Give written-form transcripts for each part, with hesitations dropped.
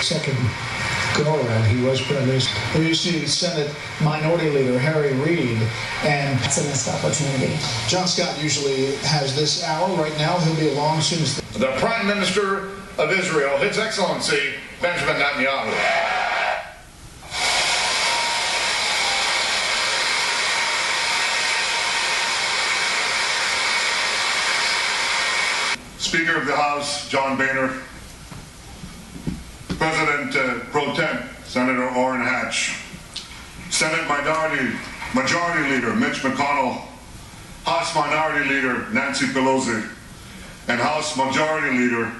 second go-around. He was Prime Minister. There used to be Senate Minority Leader Harry Reid, and it's a missed opportunity. John Scott usually has this hour. Right now, he'll be along as soon as the Prime Minister of Israel, His Excellency Benjamin Netanyahu. Speaker of the House, John Boehner, President Pro Tem, Senator Orrin Hatch, Senate Majority Leader Mitch McConnell, House Minority Leader Nancy Pelosi, and House Majority Leader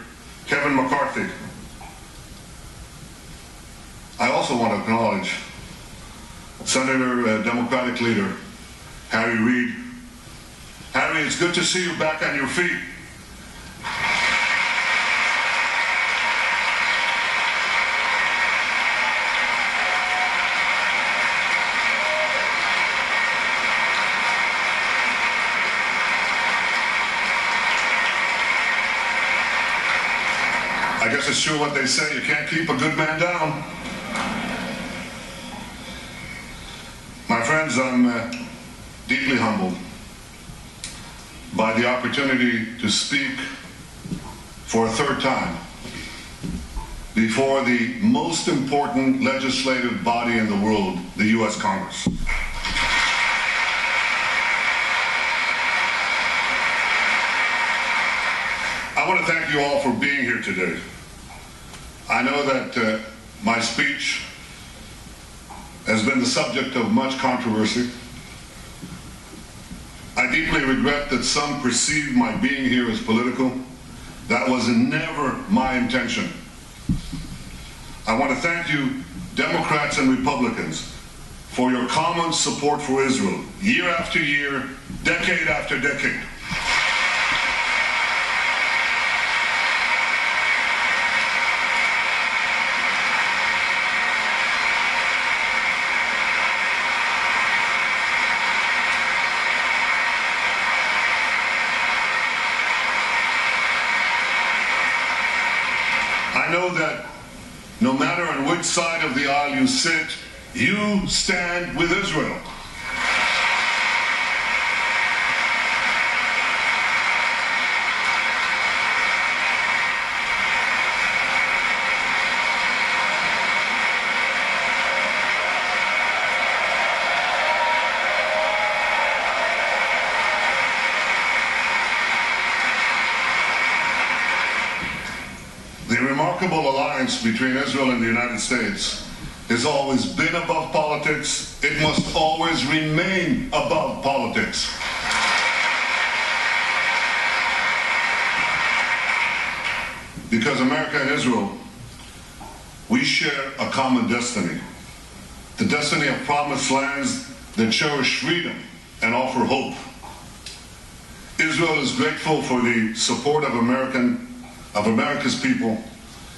Kevin McCarthy. I also want to acknowledge Senator Democratic Leader Harry Reid. Harry, it's good to see you back on your feet. I guess it's true what they say, you can't keep a good man down. My friends, I'm deeply humbled by the opportunity to speak for a third time before the most important legislative body in the world, the U.S. Congress. I want to thank you all for being here today. I know that my speech has been the subject of much controversy. I deeply regret that some perceive my being here as political. That was never my intention. I want to thank you, Democrats and Republicans, for your common support for Israel, year after year, decade after decade. I know that no matter on which side of the aisle you sit, you stand with Israel. The remarkable alliance between Israel and the United States has always been above politics. It must always remain above politics. Because America and Israel, we share a common destiny. The destiny of promised lands that cherish freedom and offer hope. Israel is grateful for the support of America's people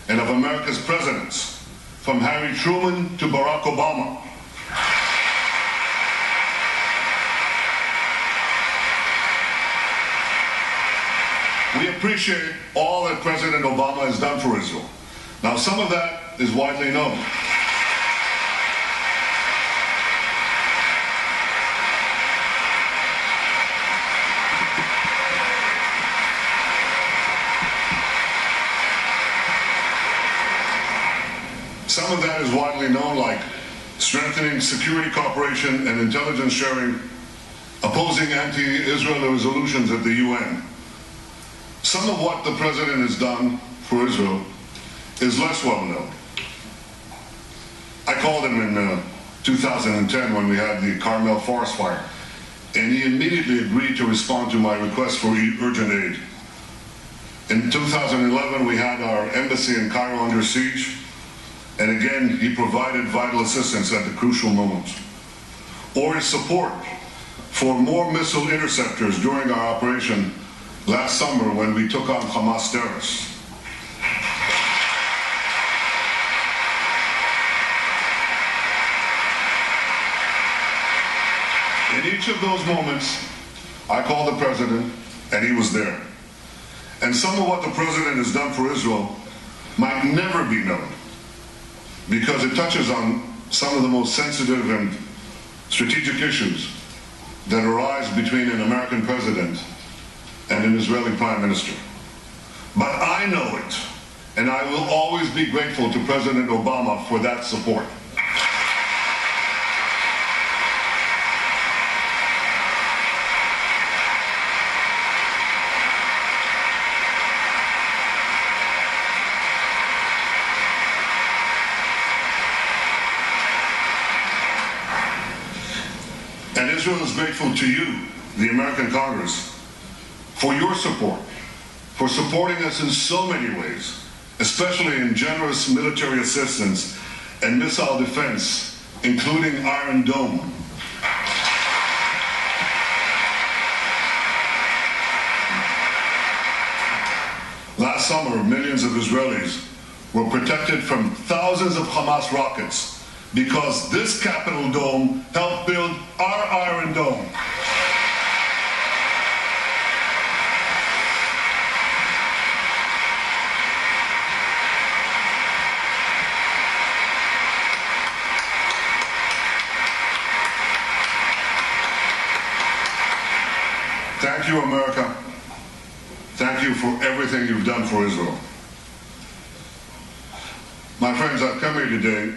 and of America's presidents, from Harry Truman to Barack Obama. We appreciate all that President Obama has done for Israel. Now, some of that is widely known. Some of that is widely known, like strengthening security cooperation and intelligence sharing, opposing anti-Israel resolutions at the UN. Some of what the President has done for Israel is less well known. I called him in 2010 when we had the Carmel forest fire, and he immediately agreed to respond to my request for urgent aid. In 2011, we had our embassy in Cairo under siege, and again, he provided vital assistance at the crucial moments. Or his support for more missile interceptors during our operation last summer when we took on Hamas terrorists. In each of those moments, I called the President, and he was there. And some of what the President has done for Israel might never be known. because it touches on some of the most sensitive and strategic issues that arise between an American president and an Israeli prime minister. But I know it, and I will always be grateful to President Obama for that support. And Israel is grateful to you, the American Congress, for your support, for supporting us in so many ways, especially in generous military assistance and missile defense, including Iron Dome. Last summer, millions of Israelis were protected from thousands of Hamas rockets because this Capitol Dome helped build our Iron Dome. Thank you, America. Thank you for everything you've done for Israel. My friends, I've come here today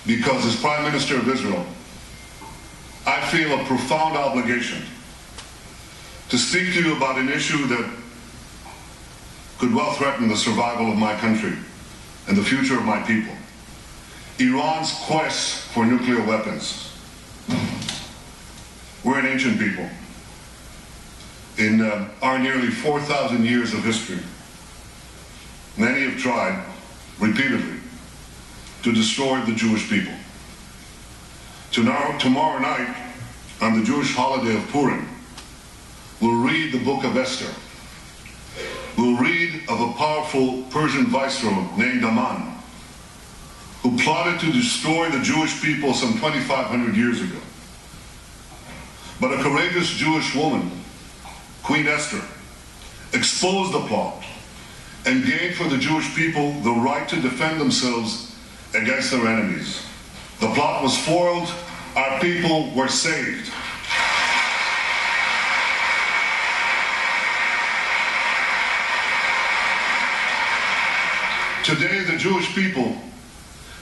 because as Prime Minister of Israel, I feel a profound obligation to speak to you about an issue that could well threaten the survival of my country and the future of my people. Iran's quest for nuclear weapons. We're an ancient people. In our nearly 4,000 years of history, many have tried repeatedly to destroy the Jewish people. Tomorrow night, on the Jewish holiday of Purim, we'll read the book of Esther. We'll read of a powerful Persian viceroy named Aman, who plotted to destroy the Jewish people some 2,500 years ago. But a courageous Jewish woman, Queen Esther, exposed the plot and gained for the Jewish people the right to defend themselves against their enemies. The plot was foiled, our people were saved. Today, the Jewish people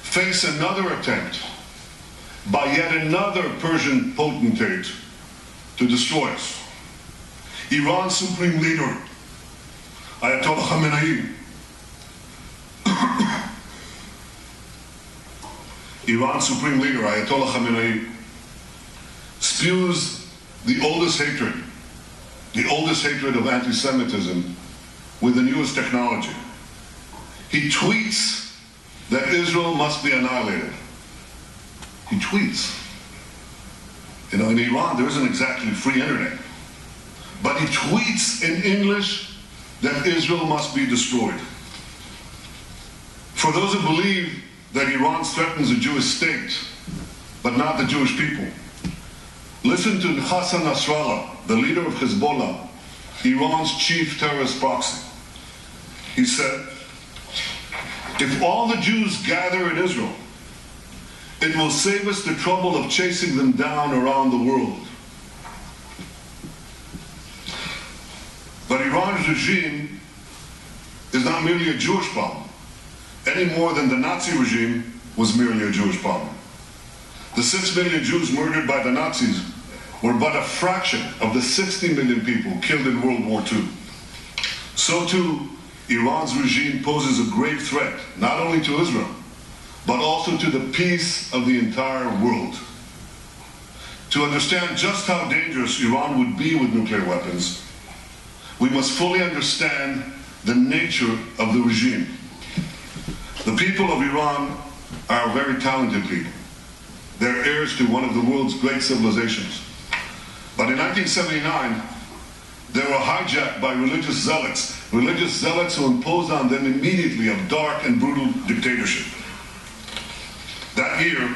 face another attempt by yet another Persian potentate to destroy us. Iran's supreme leader, Ayatollah Khamenei, Iran's supreme leader, Ayatollah Khamenei, spews the oldest hatred of anti-Semitism with the newest technology. He tweets that Israel must be annihilated. He tweets. You know, in Iran, there isn't exactly free internet. But he tweets in English that Israel must be destroyed. For those who believe that Iran threatens the Jewish state, but not the Jewish people, listen to Hassan Nasrallah, the leader of Hezbollah, Iran's chief terrorist proxy. He said, if all the Jews gather in Israel, it will save us the trouble of chasing them down around the world. But Iran's regime is not merely a Jewish problem, any more than the Nazi regime was merely a Jewish problem. The 6 million Jews murdered by the Nazis were but a fraction of the 60 million people killed in World War II. So too, Iran's regime poses a grave threat, not only to Israel, but also to the peace of the entire world. To understand just how dangerous Iran would be with nuclear weapons, we must fully understand the nature of the regime. The people of Iran are very talented people. They're heirs to one of the world's great civilizations. But in 1979, they were hijacked by religious zealots who imposed on them immediately a dark and brutal dictatorship. That year,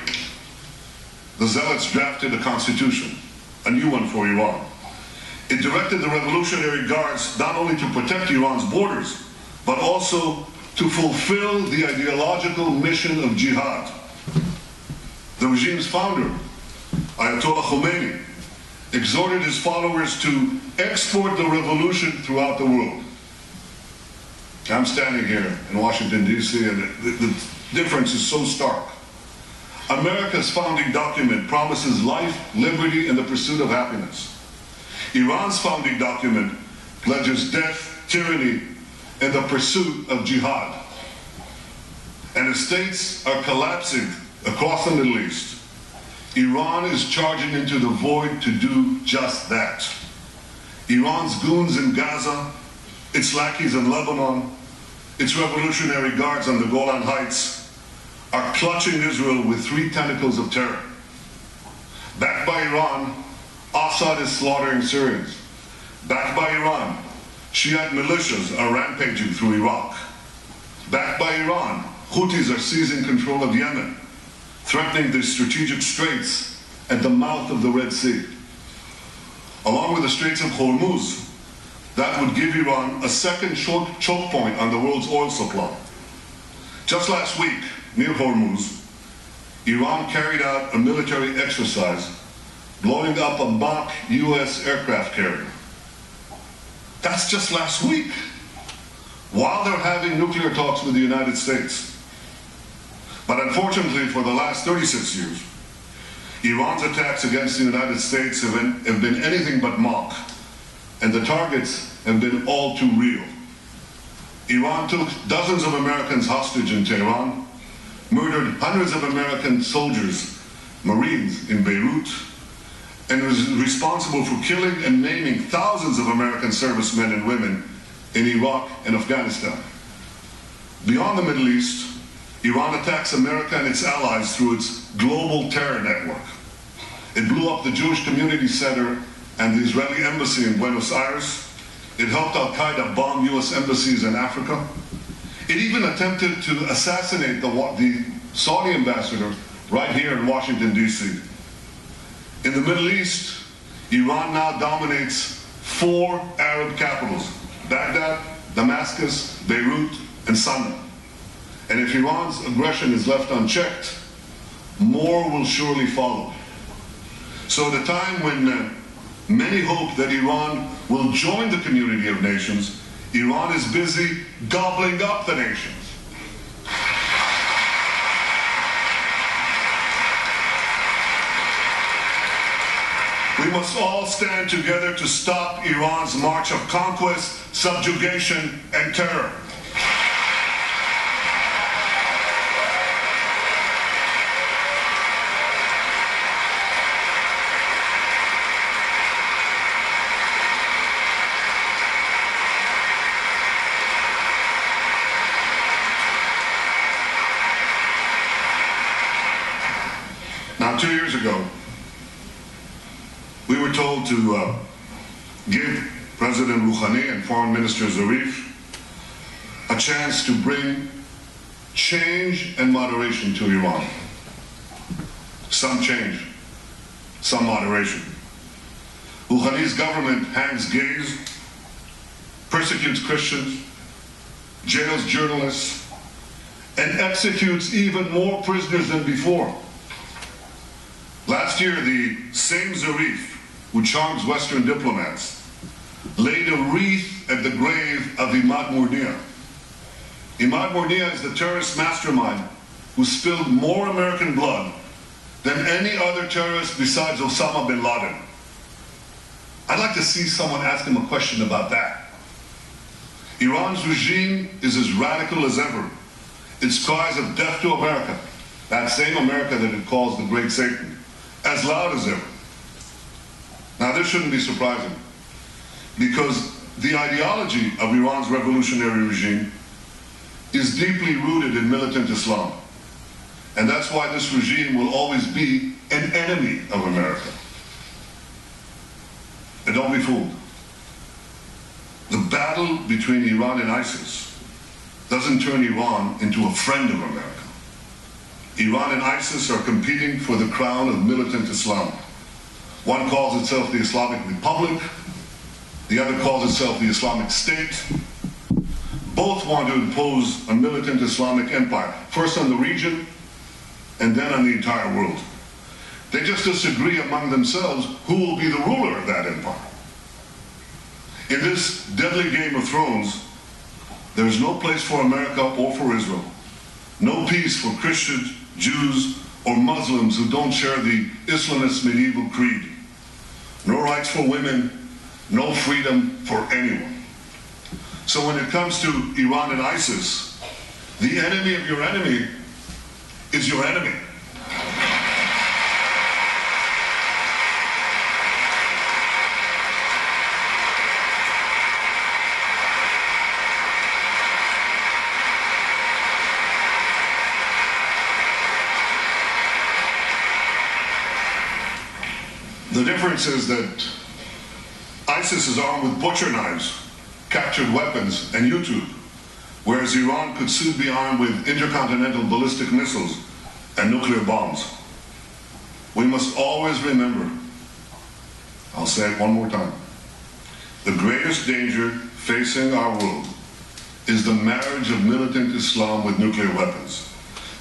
the zealots drafted a constitution, a new one for Iran. It directed the Revolutionary Guards not only to protect Iran's borders, but also to fulfill the ideological mission of jihad. The regime's founder, Ayatollah Khomeini, exhorted his followers to export the revolution throughout the world. I'm standing here in Washington, D.C., and the difference is so stark. America's founding document promises life, liberty, and the pursuit of happiness. Iran's founding document pledges death, tyranny, and the pursuit of jihad. And as states are collapsing across the Middle East, Iran is charging into the void to do just that. Iran's goons in Gaza, its lackeys in Lebanon, its revolutionary guards on the Golan Heights are clutching Israel with three tentacles of terror. Backed by Iran, Assad is slaughtering Syrians. Backed by Iran, Shiite militias are rampaging through Iraq. Backed by Iran, Houthis are seizing control of Yemen, threatening the strategic straits at the mouth of the Red Sea. Along with the Straits of Hormuz, that would give Iran a second choke point on the world's oil supply. Just last week, near Hormuz, Iran carried out a military exercise blowing up a mock U.S. aircraft carrier. That's just last week, while they're having nuclear talks with the United States. But unfortunately, for the last 36 years, Iran's attacks against the United States have been anything but mock, and the targets have been all too real. Iran took dozens of Americans hostage in Tehran, murdered hundreds of American soldiers, Marines in Beirut, and was responsible for killing and maiming thousands of American servicemen and women in Iraq and Afghanistan. Beyond the Middle East, Iran attacks America and its allies through its global terror network. It blew up the Jewish Community Center and the Israeli embassy in Buenos Aires. It helped Al-Qaeda bomb U.S. embassies in Africa. It even attempted to assassinate the Saudi ambassador right here in Washington, D.C. In the Middle East, Iran now dominates 4 Arab capitals: Baghdad, Damascus, Beirut, and Sana'a. And if Iran's aggression is left unchecked, more will surely follow. So at a time when many hope that Iran will join the community of nations, Iran is busy gobbling up the nations. We must all stand together to stop Iran's march of conquest, subjugation, and terror. Now, 2 years ago, we were told to give President Rouhani and Foreign Minister Zarif a chance to bring change and moderation to Iran. Some change, some moderation. Rouhani's government hangs gays, persecutes Christians, jails journalists, and executes even more prisoners than before. Last year, the same Zarif who charms Western diplomats laid a wreath at the grave of Imad Murnia. Imad Murnia is the terrorist mastermind who spilled more American blood than any other terrorist besides Osama bin Laden. I'd like to see someone ask him a question about that. Iran's regime is as radical as ever. Its cries of death to America, that same America that it calls the Great Satan, as loud as ever. Now, this shouldn't be surprising, because the ideology of Iran's revolutionary regime is deeply rooted in militant Islam. And that's why this regime will always be an enemy of America. And don't be fooled. The battle between Iran and ISIS doesn't turn Iran into a friend of America. Iran and ISIS are competing for the crown of militant Islam. One calls itself the Islamic Republic, the other calls itself the Islamic State. Both want to impose a militant Islamic empire, first on the region and then on the entire world. They just disagree among themselves who will be the ruler of that empire. In this deadly Game of Thrones, there is no place for America or for Israel. No peace for Christians, Jews, or Muslims who don't share the Islamist medieval creed. No rights for women, no freedom for anyone. So when it comes to Iran and ISIS, the enemy of your enemy is your enemy. The difference is that ISIS is armed with butcher knives, captured weapons, and YouTube, whereas Iran could soon be armed with intercontinental ballistic missiles and nuclear bombs. We must always remember, I'll say it one more time, the greatest danger facing our world is the marriage of militant Islam with nuclear weapons.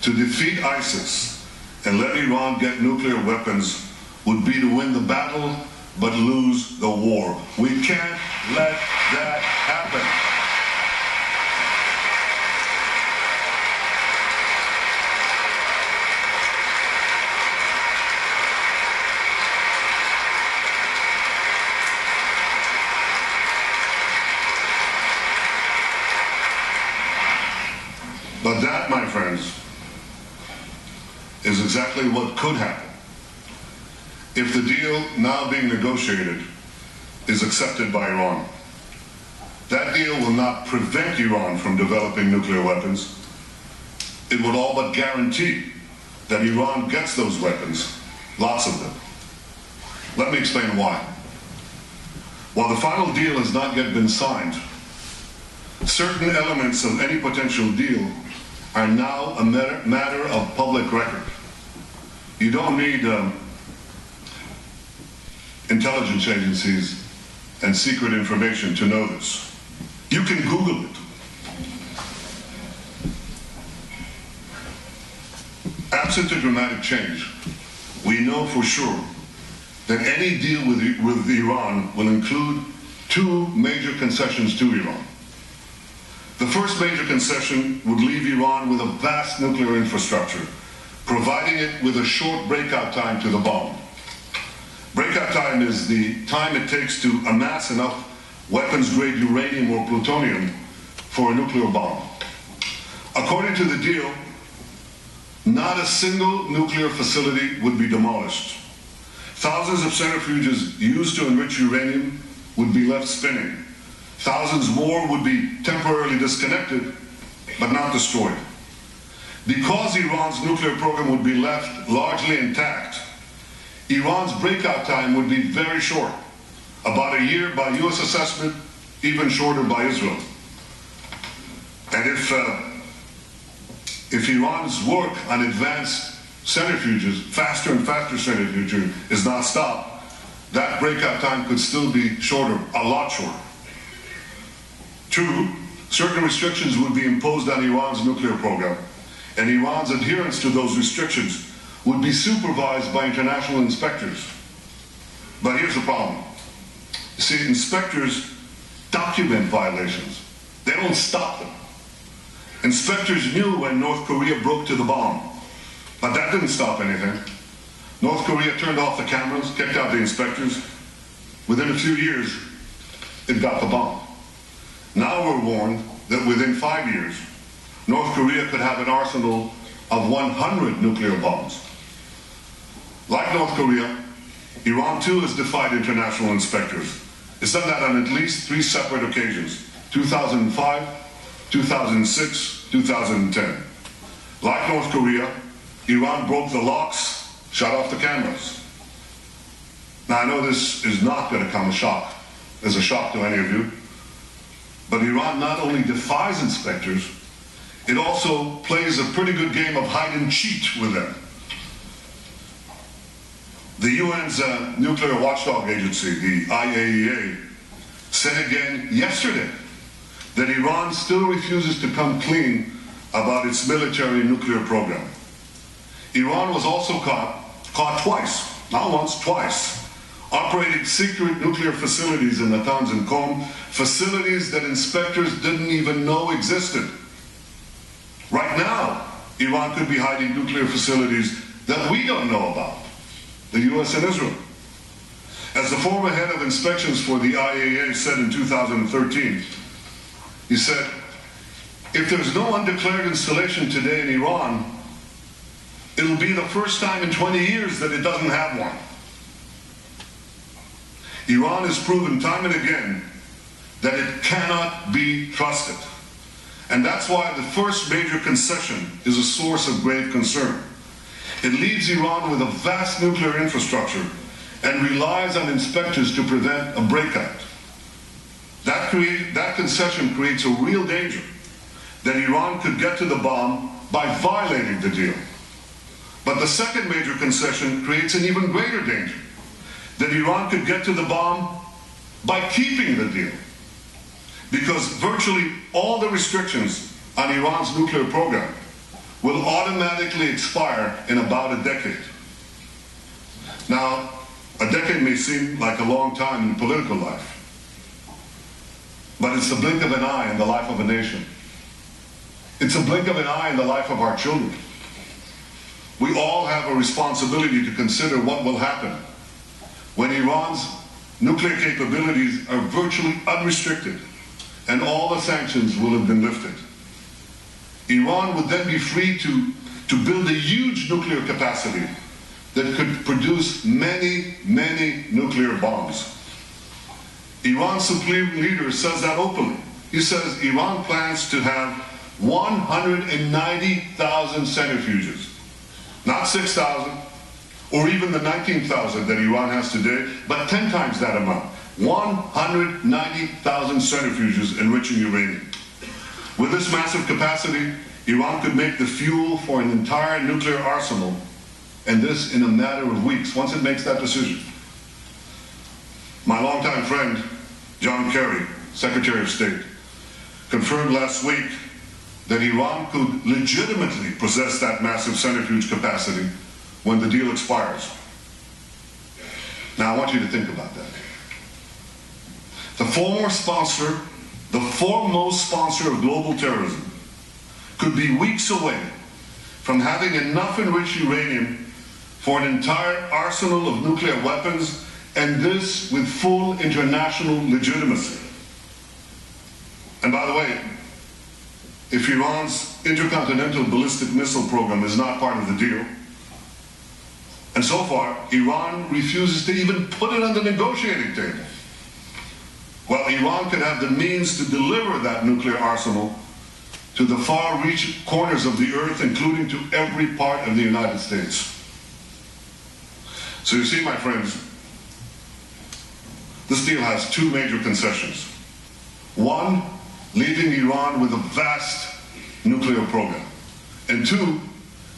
To defeat ISIS and let Iran get nuclear weapons would be to win the battle but lose the war. We can't let that happen. But that, my friends, is exactly what could happen if the deal now being negotiated is accepted by Iran. That deal will not prevent Iran from developing nuclear weapons. It would all but guarantee that Iran gets those weapons, lots of them. Let me explain why. While the final deal has not yet been signed, certain elements of any potential deal are now a matter of public record. You don't need intelligence agencies and secret information to know this. You can Google it. Absent a dramatic change, we know for sure that any deal with Iran will include two major concessions to Iran. The first major concession would leave Iran with a vast nuclear infrastructure, providing it with a short breakout time to the bomb. Breakout time is the time it takes to amass enough weapons-grade uranium or plutonium for a nuclear bomb. According to the deal, not a single nuclear facility would be demolished. Thousands of centrifuges used to enrich uranium would be left spinning. Thousands more would be temporarily disconnected, but not destroyed. Because Iran's nuclear program would be left largely intact, Iran's breakout time would be very short, about a year by US assessment, even shorter by Israel. And if Iran's work on advanced centrifuges, faster and faster centrifuges, is not stopped, that breakout time could still be shorter, a lot shorter. True, certain restrictions would be imposed on Iran's nuclear program, and Iran's adherence to those restrictions would be supervised by international inspectors. But here's the problem. You see, inspectors document violations. They don't stop them. Inspectors knew when North Korea broke to the bomb, but that didn't stop anything. North Korea turned off the cameras, kicked out the inspectors. Within a few years, it got the bomb. Now we're warned that within 5 years, North Korea could have an arsenal of 100 nuclear bombs. Like North Korea, Iran too has defied international inspectors. It's done that on at least 3 separate occasions: 2005, 2006, 2010. Like North Korea, Iran broke the locks, shut off the cameras. Now I know this is not going to come as a shock to any of you, but Iran not only defies inspectors, it also plays a pretty good game of hide and cheat with them. The UN's nuclear watchdog agency, the IAEA, said again yesterday that Iran still refuses to come clean about its military nuclear program. Iran was also caught twice, not once, twice, operating secret nuclear facilities in Natanz and Qom, facilities that inspectors didn't even know existed. Right now, Iran could be hiding nuclear facilities that we don't know about, the US and Israel. As the former head of inspections for the IAEA said in 2013, he said, if there's no undeclared installation today in Iran, it'll be the first time in 20 years that it doesn't have one. Iran has proven time and again that it cannot be trusted. And that's why the first major concession is a source of grave concern. It leaves Iran with a vast nuclear infrastructure and relies on inspectors to prevent a breakout. That concession creates a real danger that Iran could get to the bomb by violating the deal. But the second major concession creates an even greater danger, that Iran could get to the bomb by keeping the deal. Because virtually all the restrictions on Iran's nuclear program will automatically expire in about a decade. Now, a decade may seem like a long time in political life, but it's the blink of an eye in the life of a nation. It's a blink of an eye in the life of our children. We all have a responsibility to consider what will happen when Iran's nuclear capabilities are virtually unrestricted and all the sanctions will have been lifted. Iran would then be free to build a huge nuclear capacity that could produce many, many nuclear bombs. Iran's supreme leader says that openly. He says Iran plans to have 190,000 centrifuges, not 6,000 or even the 19,000 that Iran has today, but 10 times that amount. 190,000 centrifuges enriching uranium. With this massive capacity, Iran could make the fuel for an entire nuclear arsenal, and this in a matter of weeks, once it makes that decision. My longtime friend, John Kerry, Secretary of State, confirmed last week that Iran could legitimately possess that massive centrifuge capacity when the deal expires. Now, I want you to think about that. The foremost sponsor of global terrorism could be weeks away from having enough enriched uranium for an entire arsenal of nuclear weapons, and this with full international legitimacy. And by the way, if Iran's intercontinental ballistic missile program is not part of the deal, and so far, Iran refuses to even put it on the negotiating table, well, Iran could have the means to deliver that nuclear arsenal to the far-reaching corners of the earth, including to every part of the United States. So you see, my friends, this deal has two major concessions. One, leaving Iran with a vast nuclear program. And two,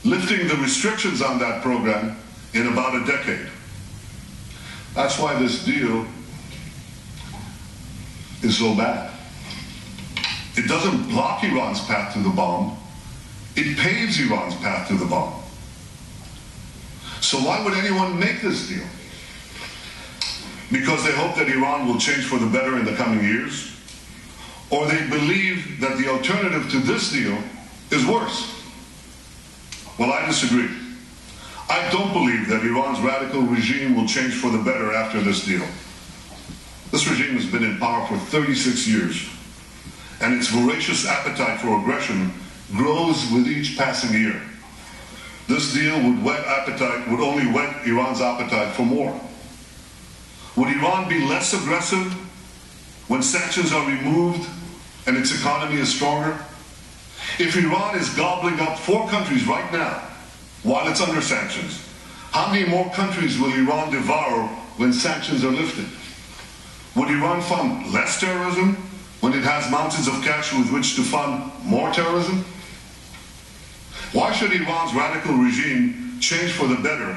lifting the restrictions on that program in about a decade. That's why this deal is so bad. It doesn't block Iran's path to the bomb, it paves Iran's path to the bomb. So why would anyone make this deal? Because they hope that Iran will change for the better in the coming years? Or they believe that the alternative to this deal is worse? Well, I disagree. I don't believe that Iran's radical regime will change for the better after this deal. This regime has been in power for 36 years, and its voracious appetite for aggression grows with each passing year. This deal would only whet Iran's appetite for more. Would Iran be less aggressive when sanctions are removed and its economy is stronger? If Iran is gobbling up 4 countries right now while it's under sanctions, how many more countries will Iran devour when sanctions are lifted? Would Iran fund less terrorism when it has mountains of cash with which to fund more terrorism? Why should Iran's radical regime change for the better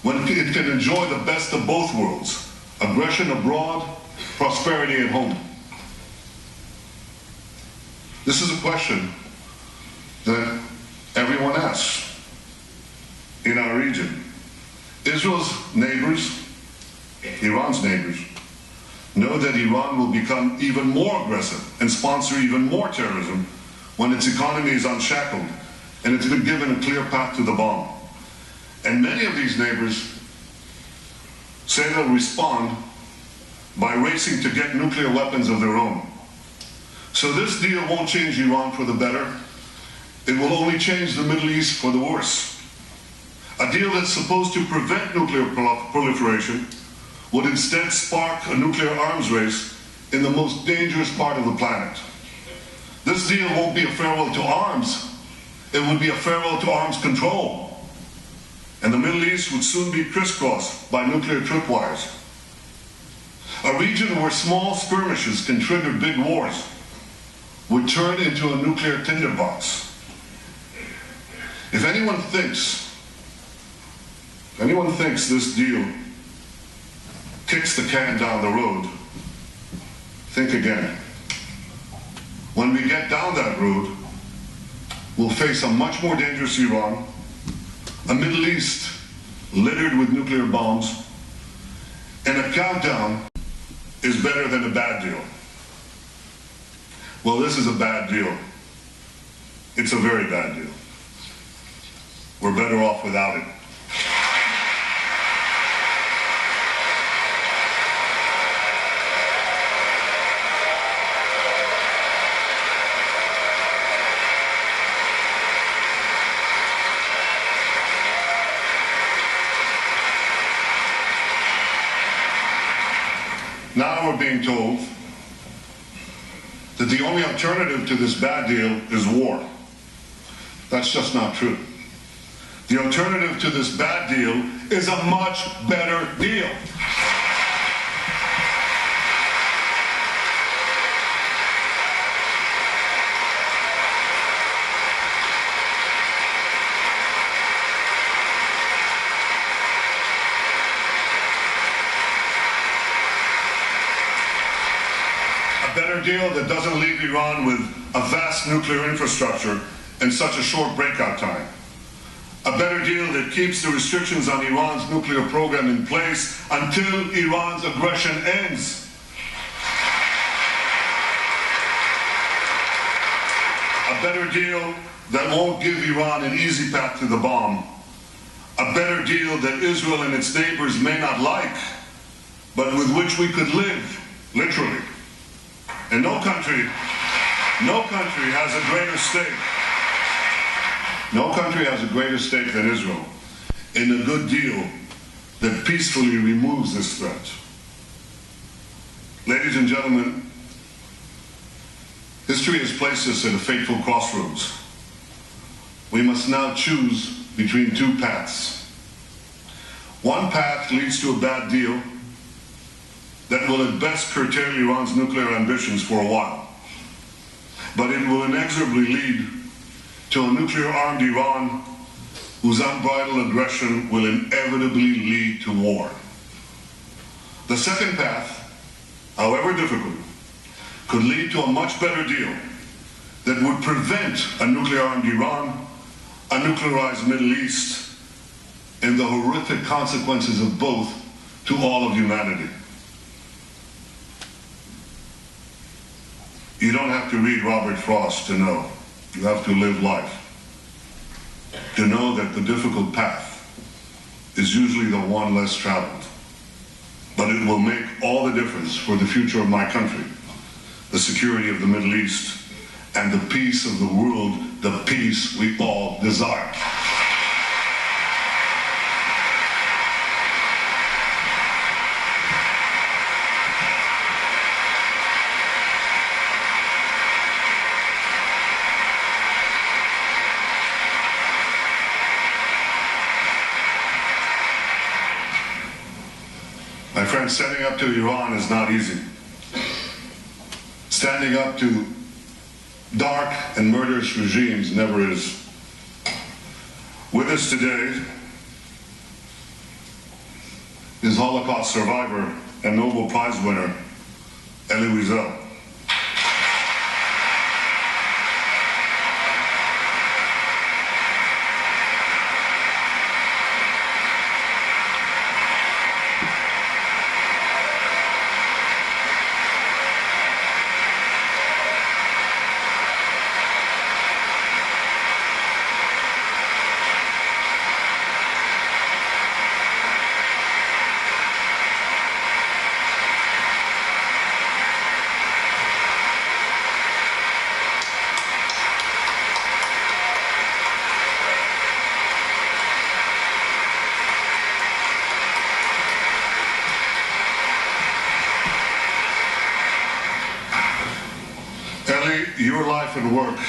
when it can enjoy the best of both worlds, aggression abroad, prosperity at home? This is a question that everyone asks in our region. Israel's neighbors, Iran's neighbors, know that Iran will become even more aggressive and sponsor even more terrorism when its economy is unshackled and it's been given a clear path to the bomb. And many of these neighbors say they'll respond by racing to get nuclear weapons of their own. So this deal won't change Iran for the better. It will only change the Middle East for the worse. A deal that's supposed to prevent nuclear proliferation would instead spark a nuclear arms race in the most dangerous part of the planet. This deal won't be a farewell to arms. It would be a farewell to arms control. And the Middle East would soon be crisscrossed by nuclear tripwires. A region where small skirmishes can trigger big wars would turn into a nuclear tinderbox. If anyone thinks this deal kicks the can down the road, think again. When we get down that road, we'll face a much more dangerous Iran, a Middle East littered with nuclear bombs, and a countdown is better than a bad deal. Well, this is a bad deal. It's a very bad deal. We're better off without it. Now we're being told that the only alternative to this bad deal is war. That's just not true. The alternative to this bad deal is a much better deal. A better deal that doesn't leave Iran with a vast nuclear infrastructure and such a short breakout time. A better deal that keeps the restrictions on Iran's nuclear program in place until Iran's aggression ends. A better deal that won't give Iran an easy path to the bomb. A better deal that Israel and its neighbors may not like, but with which we could live, literally. And no country has a greater stake. No country has a greater stake than Israel in a good deal that peacefully removes this threat. Ladies and gentlemen, history has placed us at a fateful crossroads. We must now choose between two paths. One path leads to a bad deal that will at best curtail Iran's nuclear ambitions for a while, but it will inexorably lead to a nuclear-armed Iran whose unbridled aggression will inevitably lead to war. The second path, however difficult, could lead to a much better deal that would prevent a nuclear-armed Iran, a nuclearized Middle East, and the horrific consequences of both to all of humanity. You don't have to read Robert Frost to know. You have to live life to know that the difficult path is usually the one less traveled. But it will make all the difference for the future of my country, the security of the Middle East, and the peace of the world, the peace we all desire. My friends, standing up to Iran is not easy. Standing up to dark and murderous regimes never is. With us today is Holocaust survivor and Nobel Prize winner, Elie Wiesel. and work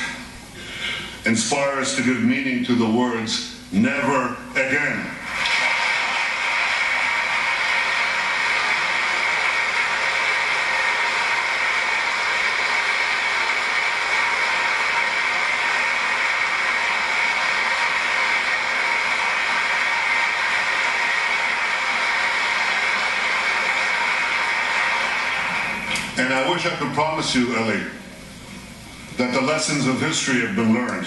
inspire us to give meaning to the words, never again. And I wish I could promise you, Eli, that the lessons of history have been learned.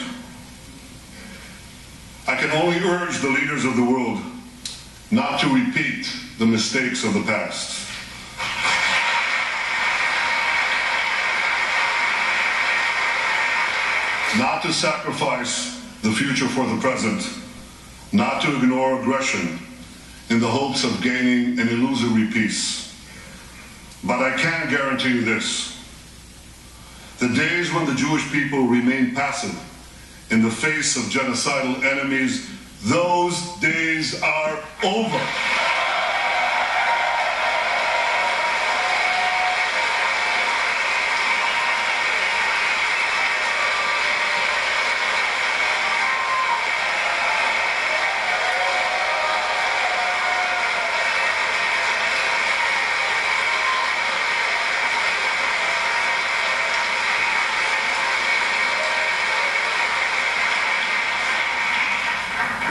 I can only urge the leaders of the world not to repeat the mistakes of the past. Not to sacrifice the future for the present, not to ignore aggression in the hopes of gaining an illusory peace. But I can guarantee you this: the days when the Jewish people remain passive in the face of genocidal enemies, those days are over.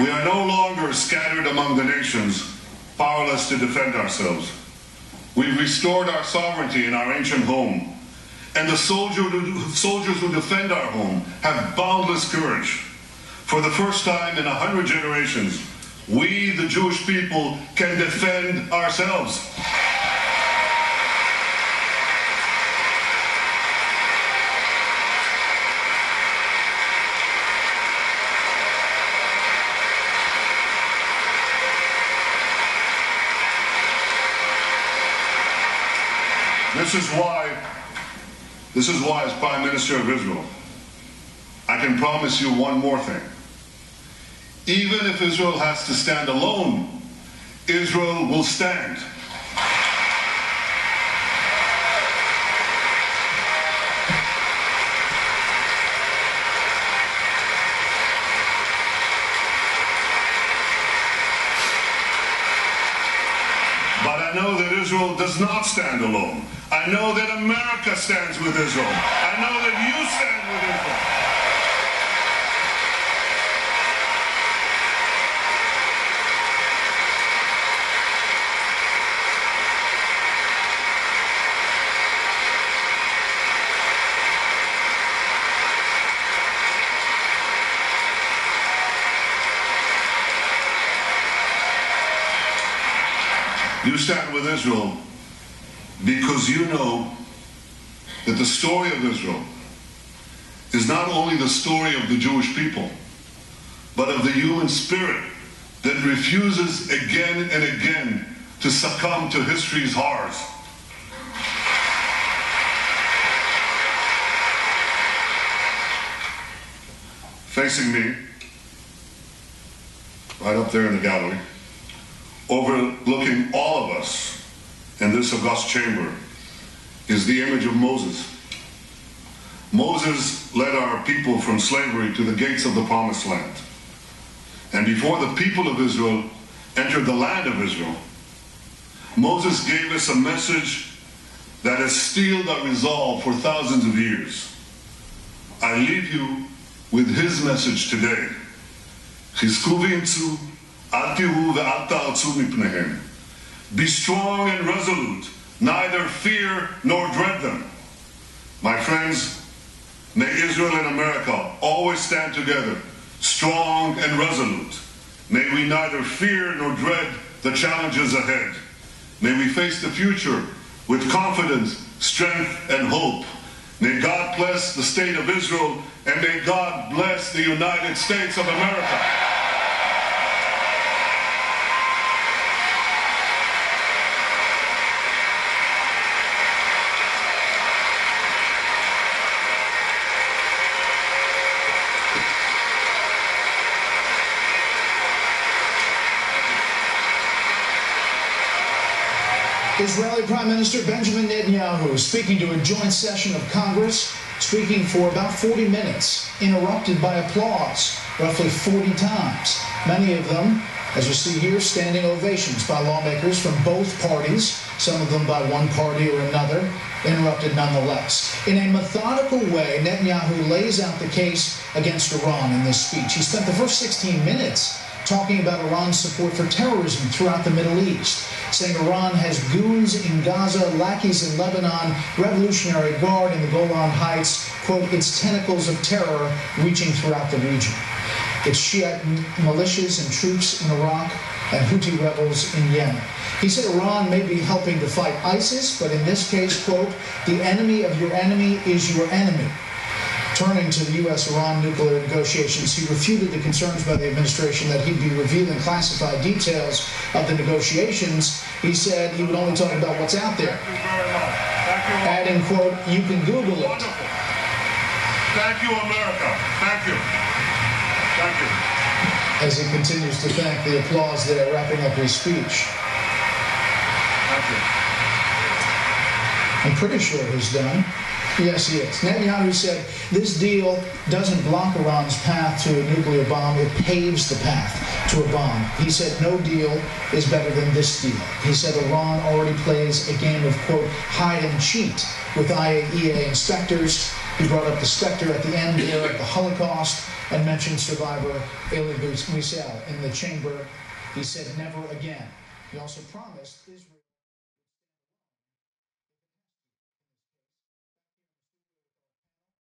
We are no longer scattered among the nations, powerless to defend ourselves. We've restored our sovereignty in our ancient home, and the soldiers who defend our home have boundless courage. For the first time in 100 generations, we, the Jewish people, can defend ourselves. This is why, as Prime Minister of Israel, I can promise you one more thing. Even if Israel has to stand alone, Israel will stand. But I know that Israel does not stand alone. I know that America stands with Israel. I know that you stand with Israel. You stand with Israel because you know that the story of Israel is not only the story of the Jewish people, but of the human spirit that refuses again and again to succumb to history's horrors. Facing me, right up there in the gallery, overlooking all of us in this august chamber, is the image of Moses. Moses led our people from slavery to the gates of the Promised Land. And before the people of Israel entered the land of Israel, Moses gave us a message that has steeled our resolve for thousands of years. I leave you with his message today. Chizku v'imtzu, al tiru ve'al ta'atzu mipnehem. Be strong and resolute, neither fear nor dread them. My friends, may Israel and America always stand together, strong and resolute. May we neither fear nor dread the challenges ahead. May we face the future with confidence, strength, and hope. May God bless the state of Israel, and may God bless the United States of America. Israeli Prime Minister Benjamin Netanyahu speaking to a joint session of Congress speaking for about 40 minutes, interrupted by applause, roughly 40 times. Many of them, as you see here, standing ovations by lawmakers from both parties, some of them by one party or another, interrupted nonetheless. In a methodical way, Netanyahu lays out the case against Iran in this speech. He spent the first 16 minutes talking about Iran's support for terrorism throughout the Middle East, saying Iran has goons in Gaza, lackeys in Lebanon, Revolutionary Guard in the Golan Heights, quote, its tentacles of terror reaching throughout the region. Its Shiite militias and troops in Iraq and Houthi rebels in Yemen. He said Iran may be helping to fight ISIS, but in this case, quote, the enemy of your enemy is your enemy. Turning to the U.S.-Iran nuclear negotiations, he refuted the concerns by the administration that he'd be revealing classified details of the negotiations. He said he would only talk about what's out there, adding, quote, you can Google it. Wonderful. Thank you, America. Thank you. Thank you. As he continues to thank the applause there, wrapping up his speech. Thank you. I'm pretty sure he's done. Yes, he is. Netanyahu said this deal doesn't block Iran's path to a nuclear bomb, it paves the path to a bomb. He said no deal is better than this deal. He said Iran already plays a game of, quote, hide and cheat with IAEA inspectors. He brought up the specter at the end there of the Holocaust and mentioned survivor Elie Wiesel in the chamber. He said never again. He also promised Israel